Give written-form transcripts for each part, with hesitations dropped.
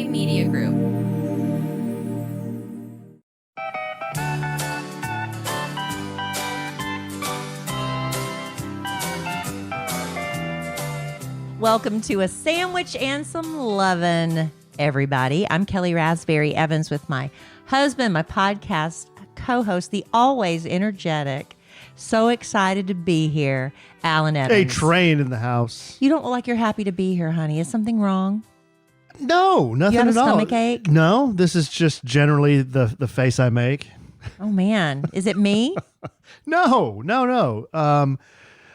Jovi Media Group. Welcome to A Sandwich and Some Lovin', everybody. I'm Kellie Raspberry Evans with my husband, my podcast co-host, the always energetic, so excited to be here, Alan Evans. A train in the house. You don't look like you're happy to be here, honey. Is something wrong? No, nothing You have at a all. stomach ache? No, this is just generally the face I make. Oh, man. Is it me? No.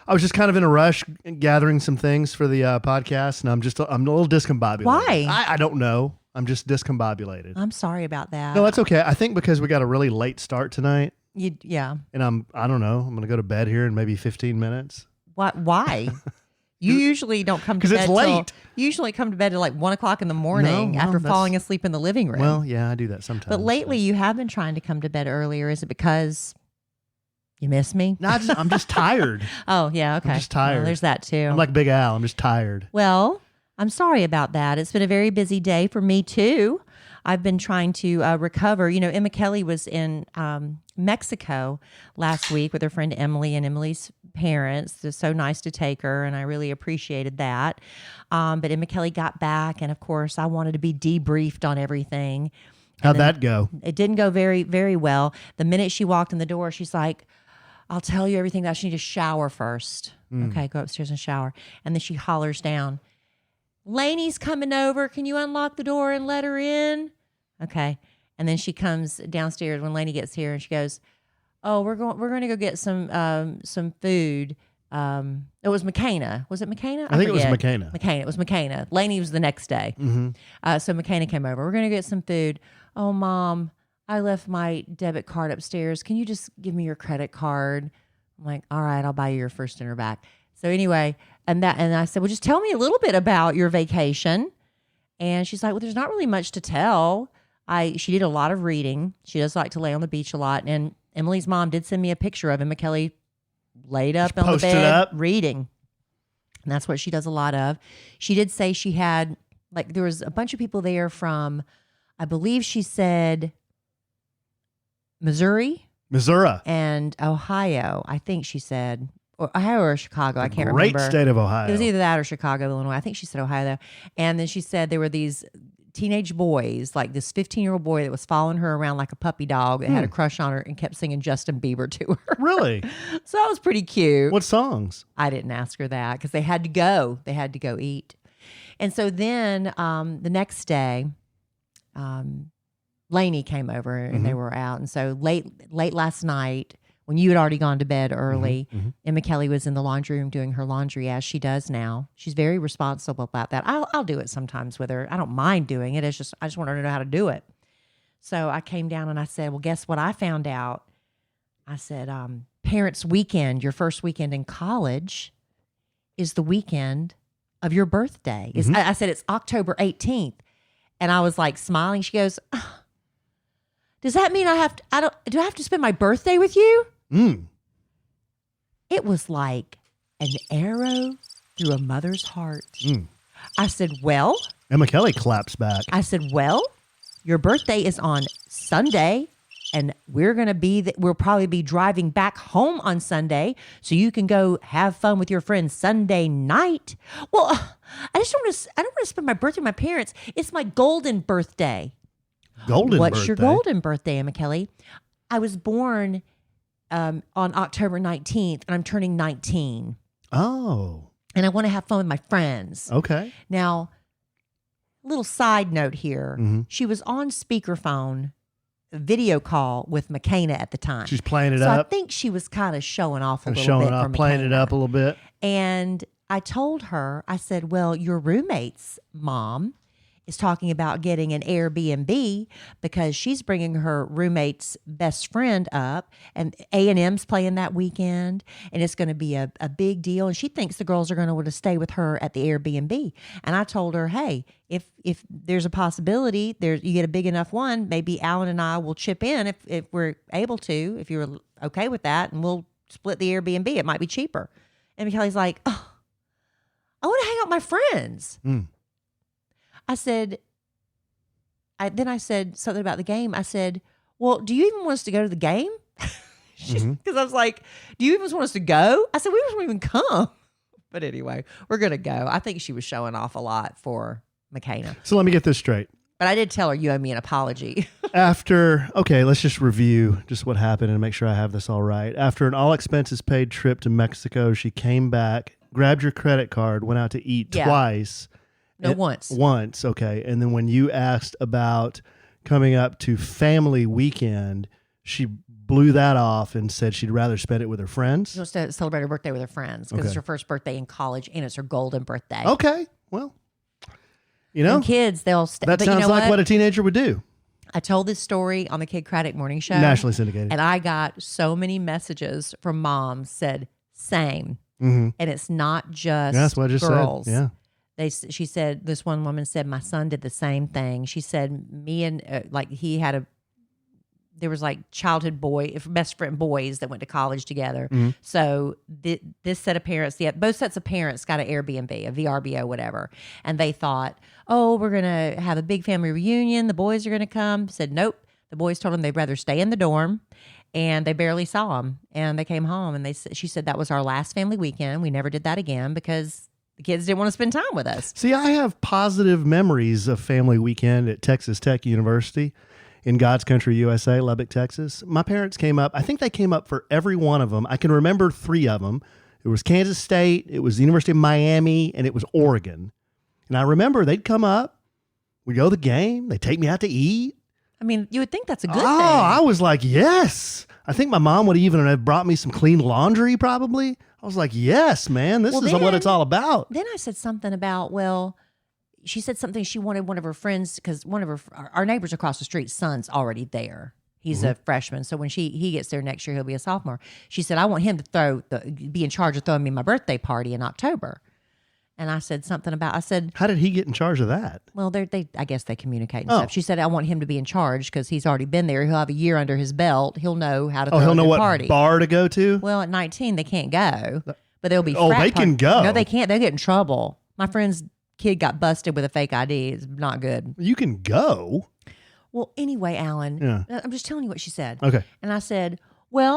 I was just kind of in a rush gathering some things for the podcast, and I'm a little discombobulated. Why? I don't know. I'm just discombobulated. I'm sorry about that. No, that's okay. I think because we got a really late start tonight, Yeah. and I don't know. I'm going to go to bed here in maybe 15 minutes. Why? You usually don't come to bed. Because it's late. You usually come to bed at like 1 o'clock in the morning after falling asleep in the living room. Well, yeah, I do that sometimes. But lately you have been trying to come to bed earlier. Is it because you miss me? No, I'm just tired. Oh, yeah, okay. I'm just tired. Well, there's that too. I'm like Big Al. I'm just tired. Well, I'm sorry about that. It's been a very busy day for me too. I've been trying to recover. You know, Emma Kellie was in Mexico last week with her friend Emily and Emily's parents. It was so nice to take her, and I really appreciated that. But Emma Kellie got back, and of course, I wanted to be debriefed on everything. How'd that go? It didn't go very, very well. The minute she walked in the door, she's like, I'll tell you everything. I should need to shower first. Okay, go upstairs and shower. And then she hollers down, Lainey's coming over. Can you unlock the door and let her in? Okay. And then she comes downstairs when Lainey gets here and she goes, oh, we're going to go get some food. It was McKenna. Was it McKenna? I think it was forget. McKenna. It was McKenna. Lainey was the next day. Mm-hmm. So McKenna came over. We're going to get some food. Oh, Mom, I left my debit card upstairs. Can you just give me your credit card? I'm like, all right, I'll buy you your first dinner back. So anyway, and I said, well, just tell me a little bit about your vacation. And she's like, well, there's not really much to tell. She did a lot of reading. She does like to lay on the beach a lot. And Emily's mom did send me a picture of Emma Kellie laid up on the bed reading. And that's what she does a lot of. She did say she had, like, there was a bunch of people there from, I believe she said, Missouri and Ohio. I think she said, or Ohio or Chicago. I can't remember. Great state of Ohio. It was either that or Chicago, Illinois. I think she said Ohio though. And then she said there were these teenage boys, like this 15-year-old boy that was following her around like a puppy dog that had a crush on her and kept singing Justin Bieber to her. Really? So that was pretty cute. What songs? I didn't ask her that because they had to go. They had to go eat. And so then the next day, Lainey came over and they were out. And so late last night, when you had already gone to bed early, Emma Kellie was in the laundry room doing her laundry as she does now. She's very responsible about that. I'll do it sometimes with her. I don't mind doing it. It's just I just want her to know how to do it. So I came down and I said, well, guess what I found out? I said, parents' weekend, your first weekend in college, is the weekend of your birthday. I said, it's October 18th. And I was like smiling. She goes, does that mean do I have to spend my birthday with you? It was like an arrow through a mother's heart. I said, well. Emma Kellie claps back. I said, well, your birthday is on Sunday and we'll probably be driving back home on Sunday so you can go have fun with your friends Sunday night. Well, I don't want to spend my birthday with my parents. It's my golden birthday. What's your golden birthday, Emma Kellie? I was born on October 19th, and I'm turning 19. Oh. And I want to have fun with my friends. Okay. Now, little side note here. She was on speakerphone, video call with McKenna at the time. She's playing it so up. I think she was kind of showing off a little bit for playing it up a little bit. And I told her, I said, well, your roommate's mom is talking about getting an Airbnb because she's bringing her roommate's best friend up, and A&M's playing that weekend, and it's going to be a big deal. And she thinks the girls are going to want to stay with her at the Airbnb. And I told her, hey, if there's a possibility, you get a big enough one, maybe Alan and I will chip in if we're able to, if you're okay with that, and we'll split the Airbnb. It might be cheaper. And Kelly's like, oh, I want to hang out with my friends. I said, then I said something about the game. I said, well, do you even want us to go to the game? Because I was like, do you even want us to go? I said, we just won't even come. But anyway, we're going to go. I think she was showing off a lot for McKenna. So let me get this straight. But I did tell her you owe me an apology. Okay, let's just review just what happened and make sure I have this all right. After an all expenses paid trip to Mexico, she came back, grabbed your credit card, went out to eat twice. No, once. Once, okay. And then when you asked about coming up to family weekend, she blew that off and said she'd rather spend it with her friends. She wants to celebrate her birthday with her friends because it's her first birthday in college and it's her golden birthday. Okay, well, you know, and kids, they'll that sounds like what a teenager would do. I told this story on the Kid Craddock Morning Show. Nationally syndicated. And I got so many messages from moms said, same. And it's not just that's what I just girls. said. Yeah. She said, this one woman said, my son did the same thing. She said, me and there was like childhood best friend boys that went to college together. So this set of parents, both sets of parents got an Airbnb, a VRBO, whatever. And they thought, oh, we're going to have a big family reunion. The boys are going to come. Said, nope. The boys told them they'd rather stay in the dorm. And they barely saw them. And they came home and she said that was our last family weekend. We never did that again because the kids didn't want to spend time with us. See, I have positive memories of family weekend at Texas Tech University in God's country, USA, Lubbock, Texas. My parents came up. I think they came up for every one of them. I can remember 3 of them. It was Kansas State, it was the University of Miami, and it was Oregon. And I remember they'd come up, we'd go to the game, they'd take me out to eat. I mean, you would think that's a good thing. I was like, yes. I think my mom would even have brought me some clean laundry probably. I was like, yes, man, this is what it's all about. Then I said something about, she said something she wanted one of her friends, because one of our neighbors across the street, son's already there. He's a freshman. So when he gets there next year, he'll be a sophomore. She said, I want him to be in charge of throwing me my birthday party in October. And I said something about, how did he get in charge of that? Well, I guess they communicate and stuff. She said, I want him to be in charge because he's already been there. He'll have a year under his belt. He'll know how to throw a he'll know what party. Bar to go to? Well, at 19, they can't go. But they'll be can go. No, they can't. They'll get in trouble. My friend's kid got busted with a fake ID. It's not good. You can go. Well, anyway, Alan, I'm just telling you what she said. Okay. And I said, I'm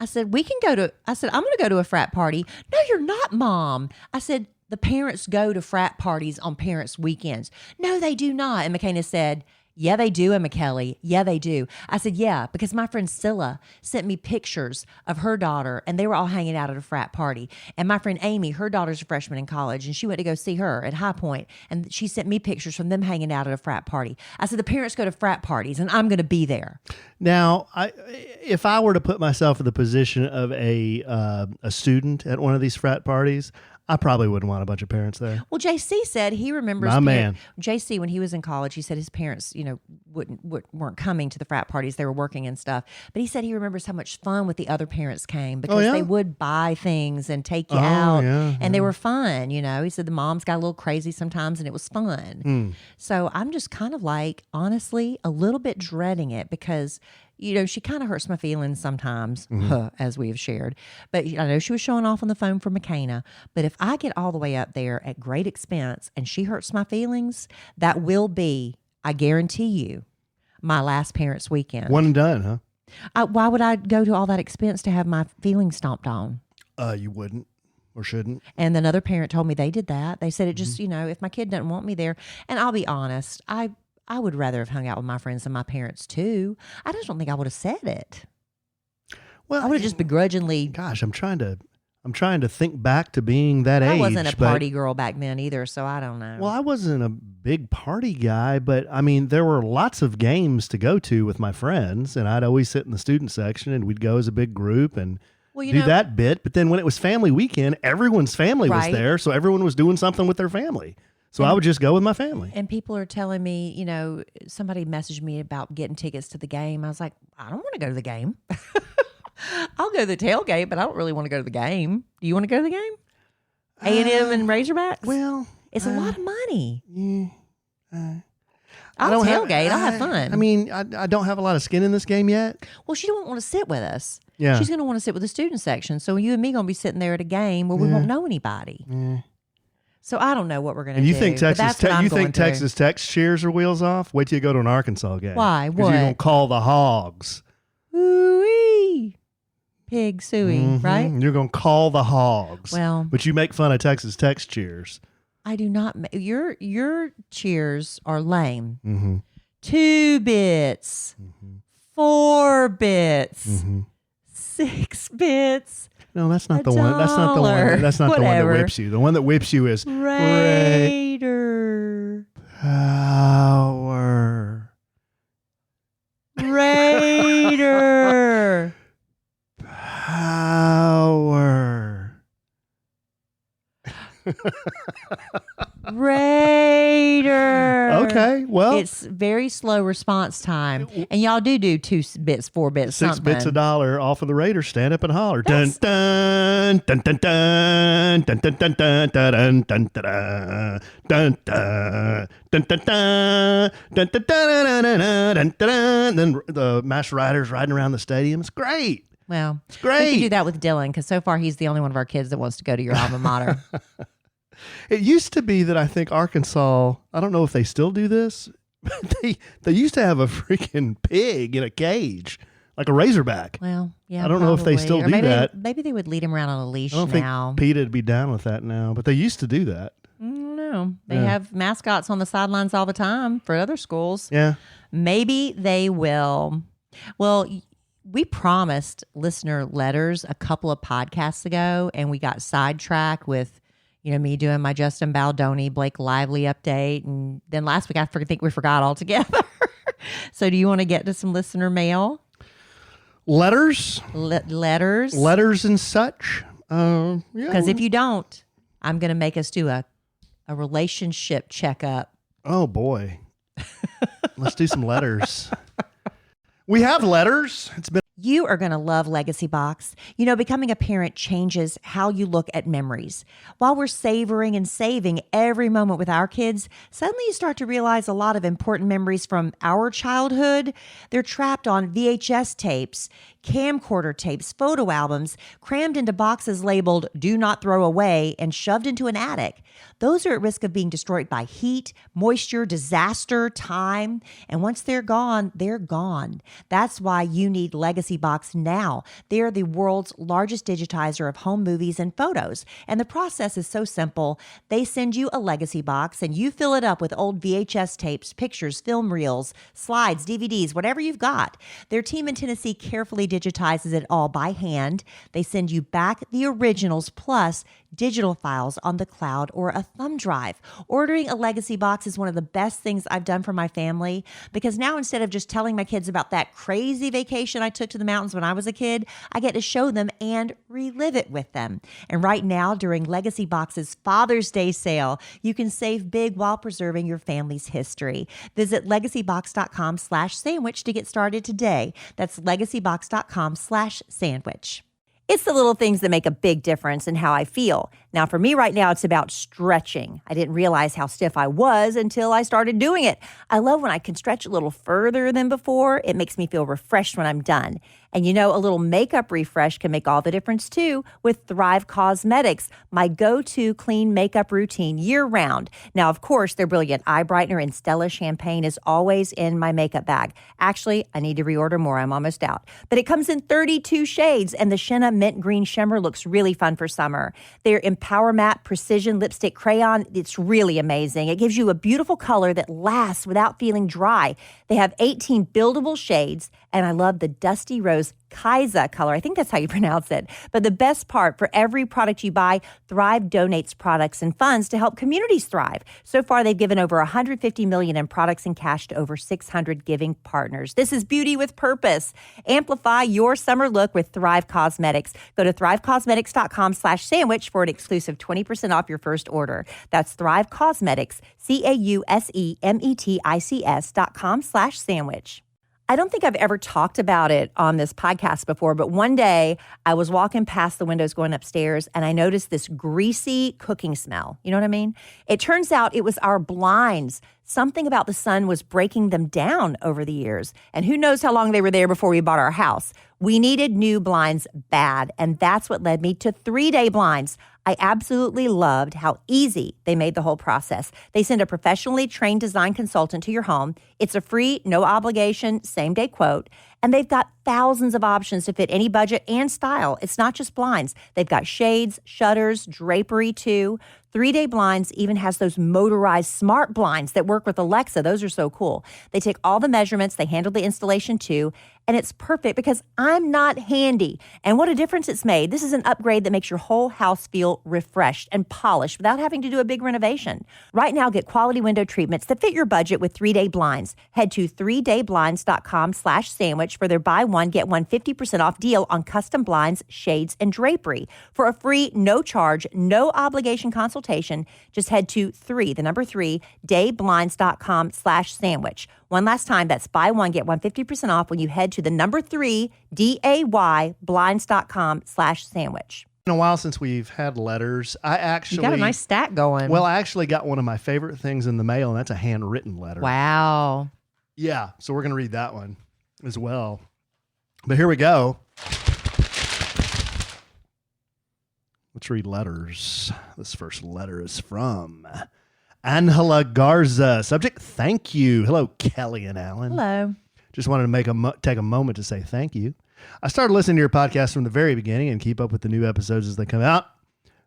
going to go to a frat party. No, you're not, Mom. I said, the parents go to frat parties on parents' weekends. No, they do not. And McKenna said, yeah, they do, Emma Kelly. Yeah, they do. I said, yeah, because my friend Scylla sent me pictures of her daughter, and they were all hanging out at a frat party. And my friend Amy, her daughter's a freshman in college, and she went to go see her at High Point, and she sent me pictures from them hanging out at a frat party. I said, the parents go to frat parties, and I'm going to be there. Now, if I were to put myself in the position of a student at one of these frat parties, I probably wouldn't want a bunch of parents there. Well, JC said he remembers. My man. JC, when he was in college, he said his parents, weren't coming to the frat parties. They were working and stuff. But he said he remembers how much fun with the other parents came because they would buy things and take you out, and they were fun. He said the moms got a little crazy sometimes, and it was fun. So I'm just kind of like, honestly, a little bit dreading it because she kind of hurts my feelings sometimes, as we have shared. But I know she was showing off on the phone for McKenna. But if I get all the way up there at great expense and she hurts my feelings, that will be, I guarantee you, my last parents' weekend. One and done, huh? Why would I go to all that expense to have my feelings stomped on? You wouldn't or shouldn't. And another parent told me they did that. They said it just, if my kid doesn't want me there. And I'll be honest, I would rather have hung out with my friends than my parents too. I just don't think I would have said it. Well, I would have just begrudgingly. Gosh, I'm trying to think back to being that age. I wasn't a party girl back then either, so I don't know. Well, I wasn't a big party guy, but I mean, there were lots of games to go to with my friends, and I'd always sit in the student section, and we'd go as a big group and do that bit. But then when it was family weekend, everyone's family was there, so everyone was doing something with their family. So I would just go with my family. And people are telling me, somebody messaged me about getting tickets to the game. I was like, I don't want to go to the game. I'll go to the tailgate, but I don't really want to go to the game. Do you want to go to the game? A&M and Razorbacks? Well, it's a lot of money. I'll tailgate. I'll have fun. I mean, I don't have a lot of skin in this game yet. Well, she don't want to sit with us. Yeah. She's going to want to sit with the student section. So you and me going to be sitting there at a game where we won't know anybody. So I don't know what we're going to And do. you think Texas Tech's cheers are wheels off? Wait till you go to an Arkansas game. Why? What? Because you're going to call the Hogs. Ooh-wee. Pig suey, right? You're going to call the Hogs. Well. But you make fun of Texas Tech's cheers. I do not. Your cheers are lame. Mm-hmm. 2 bits. 4 bits. 6 bits. No, that's not the one. That's not the one. That's not the one that whips you. The one that whips you is Raider Power. Raider Power. Raider. Okay, well, it's very slow response time, and y'all do 2 bits, 4 bits, 6 something. bits $1 off of the Raiders. Stand up and holler. Dun dun dun dun dun dun dun dun dun dun dun dun dun dun dun dun dun dun dun. Then the Master Riders riding around the stadium. It's great. Well, it's great. We could do that with Dylan because so far he's the only one of our kids that wants to go to your alma mater. It used to be that I think Arkansas, I don't know if they still do this, but they used to have a freaking pig in a cage, like a razorback. Well, yeah. I don't know if they still do that. Maybe they would lead him around on a leash I don't now. think Pete would be down with that now, but they used to do that. I don't know. They have mascots on the sidelines all the time for other schools. Yeah. Maybe they will. Well, we promised listener letters a couple of podcasts ago, and we got sidetracked with me doing my Justin Baldoni, Blake Lively update. And then last week, I think we forgot altogether. So do you want to get to some listener mail? Letters? Letters? Letters and such? Yeah. Because if you don't, I'm going to make us do a relationship checkup. Oh, boy. Let's do some letters. We have letters. It's been. You are going to love Legacy Box. Becoming a parent changes how you look at memories. While we're savoring and saving every moment with our kids, suddenly you start to realize a lot of important memories from our childhood. They're trapped on VHS tapes, camcorder tapes, photo albums, crammed into boxes labeled "Do Not Throw Away" and shoved into an attic. Those are at risk of being destroyed by heat, moisture, disaster, time. And once they're gone, they're gone. That's why you need Legacy Box now. They're the world's largest digitizer of home movies and photos. And the process is so simple. They send you a Legacy Box and you fill it up with old VHS tapes, pictures, film reels, slides, DVDs, whatever you've got. Their team in Tennessee carefully digitizes it all by hand. They send you back the originals plus digital files on the cloud or a thumb drive. Ordering a Legacy Box is one of the best things I've done for my family because now instead of just telling my kids about that crazy vacation I took to the mountains when I was a kid, I get to show them and relive it with them. And right now, during Legacy Box's Father's Day sale, you can save big while preserving your family's history. Visit legacybox.com/sandwich to get started today. That's legacybox.com/sandwich. It's the little things that make a big difference in how I feel. Now, for me right now, it's about stretching. I didn't realize how stiff I was until I started doing it. I love when I can stretch a little further than before. It makes me feel refreshed when I'm done. And a little makeup refresh can make all the difference too with Thrive Cosmetics, my go-to clean makeup routine year-round. Now, of course, their brilliant eye brightener and Stella champagne is always in my makeup bag. Actually, I need to reorder more. I'm almost out. But it comes in 32 shades, and the Shenna Mint Green Shimmer looks really fun for summer. Their Empower Matte Precision Lipstick Crayon, it's really amazing. It gives you a beautiful color that lasts without feeling dry. They have 18 buildable shades, and I love the Dusty Rose Kaiza color. I think that's how you pronounce it. But the best part, for every product you buy, Thrive donates products and funds to help communities thrive. So far, they've given over $150 million in products and cash to over 600 giving partners. This is beauty with purpose. Amplify your summer look with Thrive Cosmetics. Go to thrivecosmetics.com/sandwich for an exclusive 20% off your first order. That's Thrive Cosmetics, CAUSEMETICS.com/sandwich. I don't think I've ever talked about it on this podcast before, but one day I was walking past the windows going upstairs and I noticed this greasy cooking smell. You know what I mean? It turns out it was our blinds. Something about the sun was breaking them down over the years. And who knows how long they were there before we bought our house. We needed new blinds bad, and that's what led me to 3-Day Blinds. I absolutely loved how easy they made the whole process. They send a professionally trained design consultant to your home. It's a free, no obligation, same-day quote. And they've got thousands of options to fit any budget and style. It's not just blinds. They've got shades, shutters, drapery too. 3-Day Blinds even has those motorized smart blinds that work with Alexa. Those are so cool. They take all the measurements. They handle the installation too. And it's perfect because I'm not handy. And what a difference it's made. This is an upgrade that makes your whole house feel refreshed and polished without having to do a big renovation. Right now, get quality window treatments that fit your budget with 3-Day Blinds. Head to 3dayblinds.com/sandwich for their buy one, get one 50% off deal on custom blinds, shades, and drapery. For a free, no charge, no obligation consultation, just head to dayblinds.com/sandwich. One last time, that's buy one, get one 50% off when you head to the 3dayblinds.com/sandwich. Been a while since we've had letters. You got a nice stack going. Well, I actually got one of my favorite things in the mail, and that's a handwritten letter. Wow. Yeah, so we're going to read that one as well. But here we go. Let's read letters. This first letter is from Angela Garza. Subject, thank you. Hello, Kelly and Alan. Hello. Just wanted to take a moment to say thank you. I started listening to your podcast from the very beginning and keep up with the new episodes as they come out.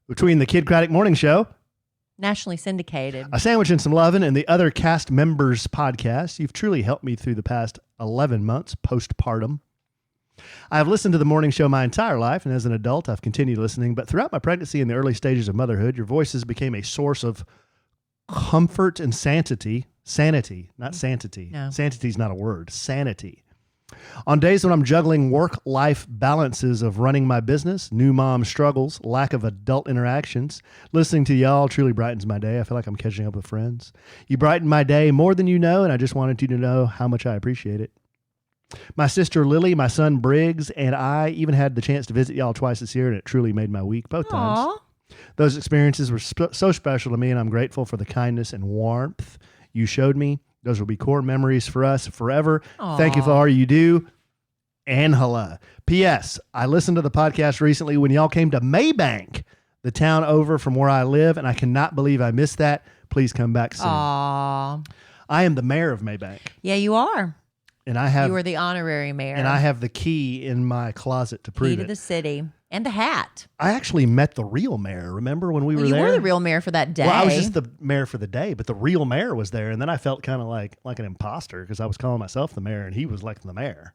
Between the Kid Craddock Morning Show, Nationally syndicated, A Sandwich and Some Lovin', and the other cast members' podcast, you've truly helped me through the past 11 months postpartum. I have listened to the morning show my entire life, and as an adult, I've continued listening. But throughout my pregnancy and the early stages of motherhood, your voices became a source of comfort and sanity. Sanity, not sanctity. No. Sanctity is not a word. Sanity. On days when I'm juggling work-life balances of running my business, new mom struggles, lack of adult interactions, listening to y'all truly brightens my day. I feel like I'm catching up with friends. You brighten my day more than you know, and I just wanted you to know how much I appreciate it. My sister Lily, my son Briggs, and I even had the chance to visit y'all twice this year, and it truly made my week both times. Those experiences were so special to me, and I'm grateful for the kindness and warmth you showed me. Those will be core memories for us forever. Aww. Thank you for all you do. Angela. P.S. I listened to the podcast recently when y'all came to Maybank, the town over from where I live, and I cannot believe I missed that. Please come back soon. Aww. I am the mayor of Maybank. Yeah, you are. And I have You are the honorary mayor. And I have the key in my closet to prove Key to it. the city. And the hat. I actually met the real mayor. Remember when we were you there? were the real mayor for that day. Well, I was just the mayor for the day, but the real mayor was there, and then I felt kind of like an imposter because I was calling myself the mayor, and he was like the mayor.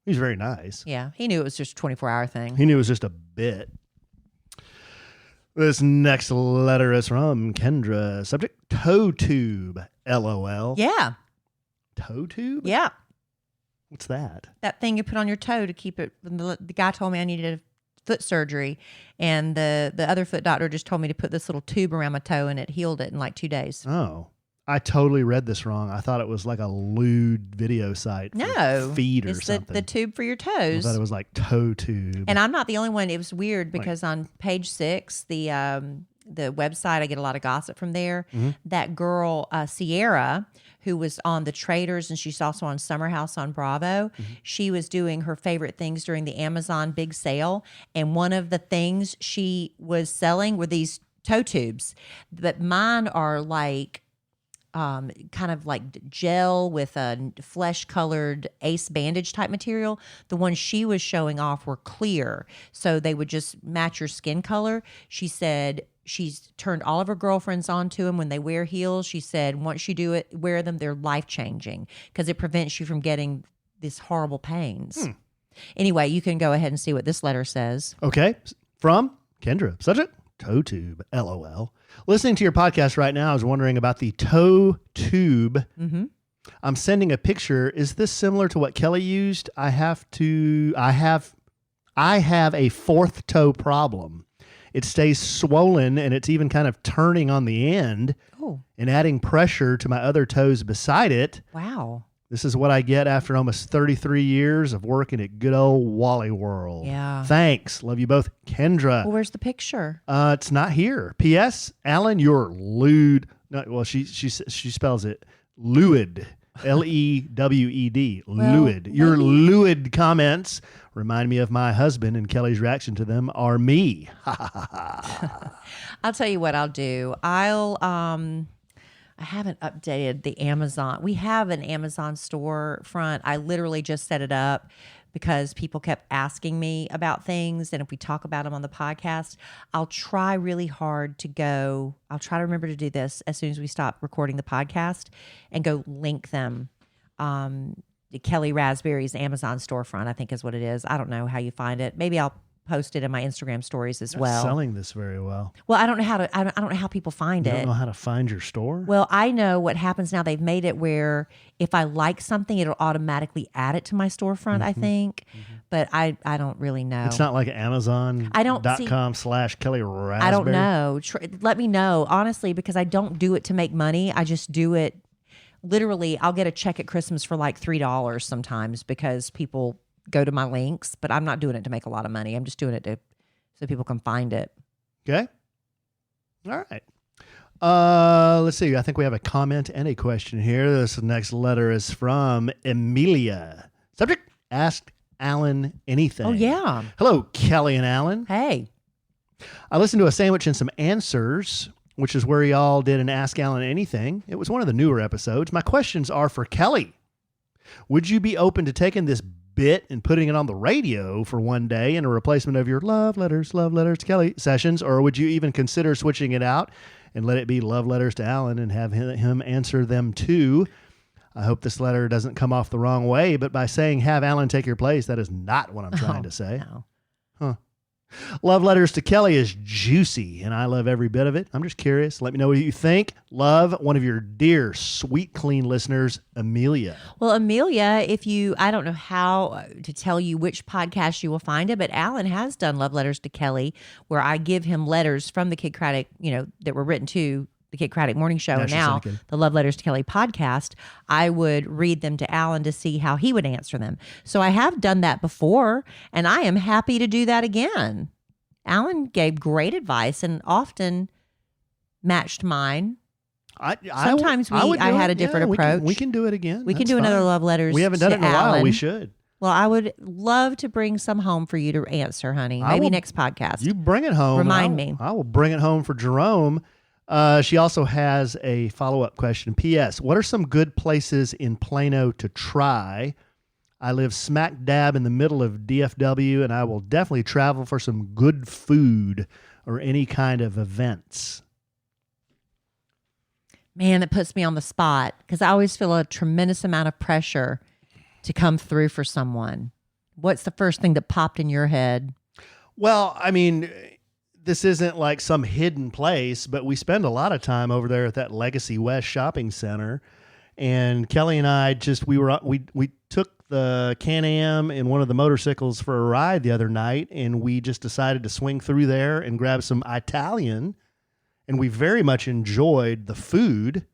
He was very nice. Yeah, he knew it was just a 24-hour thing. He knew it was just a bit. This next letter is from Kendra. Subject, toe tube. LOL. Yeah. Toe tube? Yeah. What's that? That thing you put on your toe to keep it. The guy told me I needed a foot surgery, and the other foot doctor just told me to put this little tube around my toe, and it healed it in like 2 days. Oh, I totally read this wrong. I thought it was like a lewd video site for No, feet or it's something. the tube for your I toes. thought it was like toe tube. And I'm not the only one. It was weird because on page 6, the website, I get a lot of gossip from there. Mm-hmm. That girl, Sierra, who was on The Traders, and she's also on Summer House on Bravo, she was doing her favorite things during the Amazon big sale. And one of the things she was selling were these toe tubes. But mine are like kind of like gel with a flesh-colored ace bandage type material. The ones she was showing off were clear, so they would just match your skin color. She said she's turned all of her girlfriends onto them when they wear heels. She said once you wear them, they're life-changing because it prevents you from getting these horrible pains. Anyway, you can go ahead and see what this letter says. Okay. From Kendra. Subject, toe tube. LOL. Listening to your podcast right now, I was wondering about the toe tube. Mm-hmm. I'm sending a picture. Is this similar to what Kelly used? I have a fourth toe problem. It stays swollen, and it's even kind of turning on the end and adding pressure to my other toes beside it. Wow. This is what I get after almost 33 years of working at good old Wally World. Yeah. Thanks. Love you both. Kendra. Well, where's the picture? It's not here. P.S. Alan, you're lewd. No, well, she spells it lewd. Lewed. Well, Lewed. Your maybe- lewd comments remind me of my husband, and Kelly's reaction to them are me. I'll tell you what I'll do. I haven't updated the Amazon. We have an Amazon store front. I literally just set it up because people kept asking me about things. And if we talk about them on the podcast, I'll try really hard to go. I'll try to remember to do this as soon as we stop recording the podcast and go link them. The Kellie Raspberry's Amazon storefront, I think is what it is. I don't know how you find it. Maybe I'll post it in my Instagram stories as well. Selling this very well. Well, I don't know how to. I don't know how people find You it. don't know how to find your store? Well, I know what happens now. They've made it where if I like something, it'll automatically add it to my storefront, I think. But I don't really know. It's not like Amazon.com I don't see- /Kellie Raspberry. I don't know. Let me know, honestly, because I don't do it to make money. I just do it. Literally, I'll get a check at Christmas for like $3 sometimes because people go to my links, but I'm not doing it to make a lot of money. I'm just doing it so people can find it. Okay. All right. Let's see. I think we have a comment and a question here. This next letter is from Amelia. Subject, asked Alan anything. Oh, yeah. Hello, Kelly and Alan. Hey. I listened to a sandwich and some answers, which is where y'all did an Ask Alan Anything. It was one of the newer episodes. My questions are for Kelly. Would you be open to taking this bit and putting it on the radio for one day in a replacement of your love letters to Kelly sessions, or would you even consider switching it out and let it be love letters to Alan and have him answer them too? I hope this letter doesn't come off the wrong way, but by saying have Alan take your place, that is not what I'm trying to say. No. Love letters to Kelly is juicy, and I love every bit of it. I'm just curious. Let me know what you think. Love, one of your dear, sweet, clean listeners, Amelia. Well, Amelia, I don't know how to tell you which podcast you will find it, but Alan has done Love Letters to Kelly, where I give him letters from the Kid Craddock, that were written to the Kid Craddock Morning Show, and now the Love Letters to Kelly podcast. I would read them to Alan to see how he would answer them. So I have done that before, and I am happy to do that again. Alan gave great advice and often matched mine. Sometimes I had a different approach. We can do it again. We can do another Love Letters. We haven't done it in a while. Alan. We should. Well, I would love to bring some home for you to answer, honey. Maybe next podcast. You bring it home. Remind me. I will bring it home for Jerome. She also has a follow-up question. P.S. What are some good places in Plano to try? I live smack dab in the middle of DFW, and I will definitely travel for some good food or any kind of events. Man, that puts me on the spot because I always feel a tremendous amount of pressure to come through for someone. What's the first thing that popped in your head? Well, I mean, this isn't like some hidden place, but we spend a lot of time over there at that Legacy West shopping center. And Kelly and I we took the Can-Am in one of the motorcycles for a ride the other night, and we just decided to swing through there and grab some Italian. And we very much enjoyed the food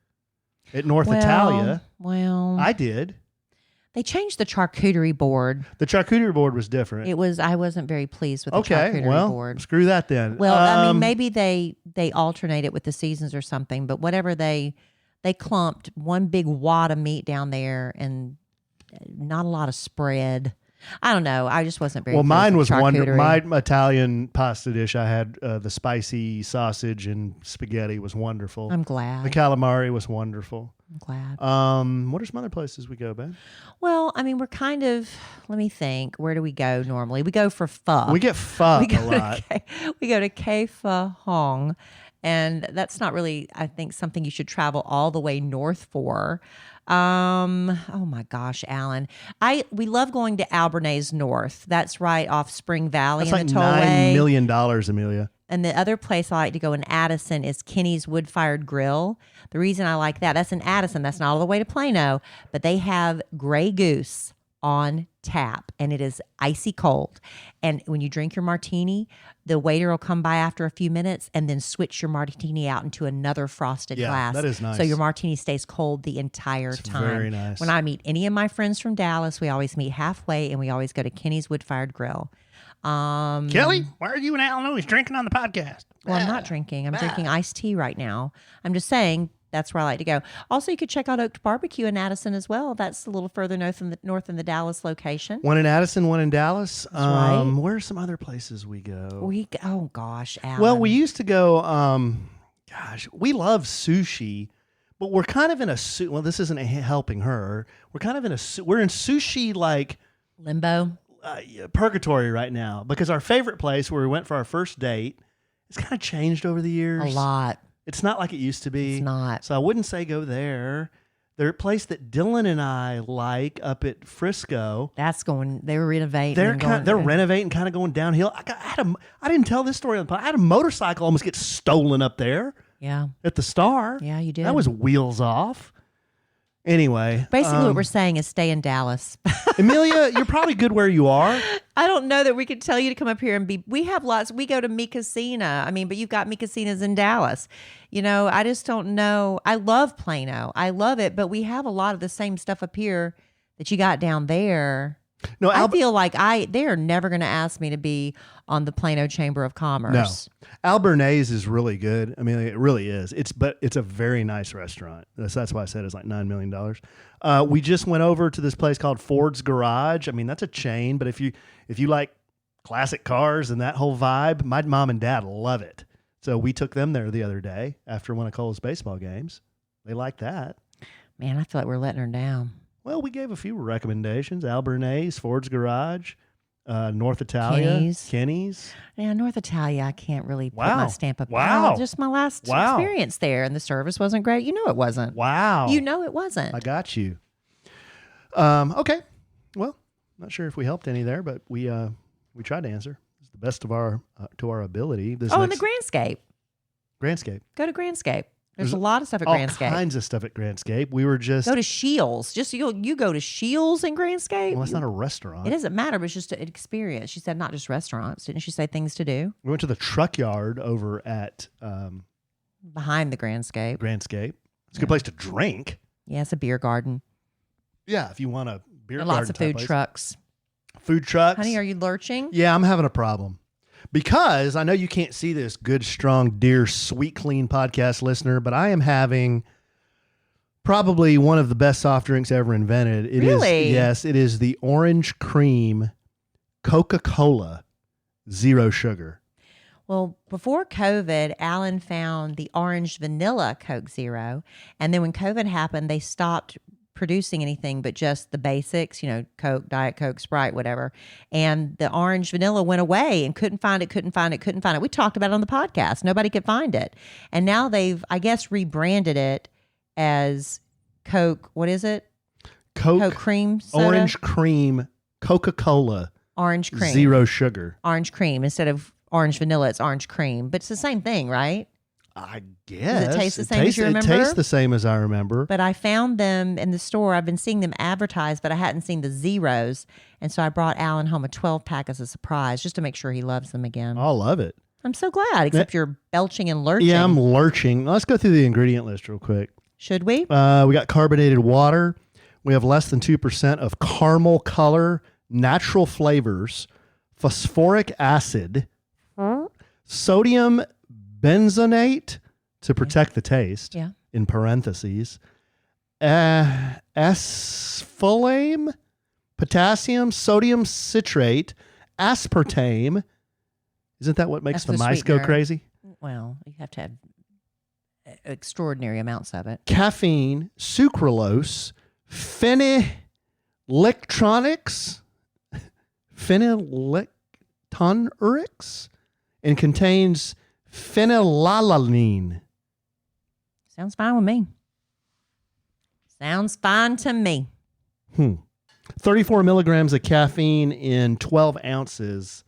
at North Italia. Well, I did. They changed the charcuterie board. The charcuterie board was different. I wasn't very pleased with the charcuterie board. Screw that then. Well, I mean, maybe they alternate it with the seasons or something, but whatever they clumped one big wad of meat down there and not a lot of spread. I don't know. I just wasn't very. Well, mine was wonderful. My Italian pasta dish. I had the spicy sausage and spaghetti was wonderful. I'm glad. The calamari was wonderful. I'm glad. What are some other places we go, babe? Well, I mean, we're kind of. Let me think. Where do we go normally? We go for pho. We get pho a lot. We go to K Pho Hong, and that's not really, I think, something you should travel all the way north for. Oh my gosh, Alan. We love going to Albernays North. That's right off Spring Valley. That's in like the tollway. $9 million, Amelia. And the other place I like to go in Addison is Kenny's Wood Fired Grill. The reason I like that's in Addison. That's not all the way to Plano, but they have Grey Goose on tap, and it is icy cold. And when you drink your martini, the waiter will come by after a few minutes and then switch your martini out into another frosted glass. That is nice. So your martini stays cold the entire time. Very nice. When I meet any of my friends from Dallas, we always meet halfway, and we always go to Kenny's Wood Fired Grill. Kelly, why are you and Alan always drinking on the podcast? Well, I'm not drinking. I'm drinking iced tea right now. I'm just saying, That's where I like to go. Also, you could check out Oak Barbecue in Addison as well. That's a little further north in the Dallas location. One in Addison, one in Dallas. right. Where are some other places we go? Oh gosh, Alan. Well, we used to go. We love sushi, but we're kind of in a well. This isn't helping her. We're kind of in we're in sushi like limbo. Purgatory right now because our favorite place where we went for our first date, it's kind of changed over the years. A lot. It's not like it used to be. It's not. So I wouldn't say go there. There's a place that Dylan and I like up at Frisco. They were renovating. They're renovating, kind of going downhill. I didn't tell this story on the podcast. I had a motorcycle almost get stolen up there. Yeah. At the Star. Yeah, you did. That was wheels off. Anyway. Basically, what we're saying is stay in Dallas. Amelia, you're probably good where you are. I don't know that we could tell you to come up here and be. We have lots. We go to Mi Casina. I mean, but you've got Mi Casinas in Dallas. I just don't know. I love Plano. I love it, but we have a lot of the same stuff up here that you got down there. No, I feel like they are never going to ask me to be on the Plano Chamber of Commerce. No. Albernays is really good. I mean, it really is. But it's a very nice restaurant. That's why I said it's like $9 million. We just went over to this place called Ford's Garage. I mean, that's a chain, but if you like classic cars and that whole vibe, my mom and dad love it. So we took them there the other day after one of Cole's baseball games. They liked that. Man, I feel like we're letting her down. Well, we gave a few recommendations. Albernays, Ford's Garage, North Italia, Kenny's. Yeah, North Italia, I can't really put Wow. my stamp up. Wow. Just my last experience there, and the service wasn't great. It wasn't. Wow. It wasn't. I got you. Okay. Well, not sure if we helped any there, but we tried to answer. It's the best of our to our ability. And the Grandscape. Grandscape. Go to Grandscape. There's a lot of stuff at all Grandscape. Kinds of stuff at Grandscape. We were just Go to Shields. Just you go to Shields and Grandscape. Well, it's not a restaurant. It doesn't matter, but it's just an experience. She said not just restaurants. Didn't she say things to do? We went to the truck yard over at Behind the Grandscape. Grandscape. It's a good place to drink. Yeah, it's a beer garden. Yeah, if you want a beer And garden lots of type food place. trucks. Food trucks. Honey, are you lurching? Yeah, I'm having a problem. Because I know you can't see this, good, strong, dear, sweet, clean podcast listener, but I am having probably one of the best soft drinks ever invented. It is, Really? yes, it is the Orange Cream Coca-Cola Zero Sugar. Well, before COVID, Alan found the orange vanilla Coke Zero. And then when COVID happened, they stopped producing anything but just the basics, Coke, Diet Coke, Sprite, whatever. And the orange vanilla went away and couldn't find it. We talked about it on the podcast. Nobody could find it. And now they've, I guess, rebranded it as Coke. What is it? Coke cream soda? Orange Cream Coca-Cola Orange cream. Zero Sugar. Orange cream. Instead of orange vanilla, it's orange cream. But it's the same thing, right? I guess. Does it taste the same as you remember? It tastes the same as I remember. But I found them in the store. I've been seeing them advertised, but I hadn't seen the zeros. And so I brought Alan home a 12-pack as a surprise just to make sure he loves them again. I love it. I'm so glad, except you're belching and lurching. Yeah, I'm lurching. Let's go through the ingredient list real quick. Should we? We got carbonated water. We have less than 2% of caramel color, natural flavors, phosphoric acid, sodium benzonate to protect the taste, Yeah. in parentheses, aspartame, potassium, sodium citrate, aspartame. Isn't that what makes That's the the mice go sweetener. crazy? Well, you have to have extraordinary amounts of it. Caffeine, sucralose, phenylectronics, phenylectonurics, and contains phenylalanine. Sounds fine with me. Sounds fine to me. 34 milligrams of caffeine in 12 ounces.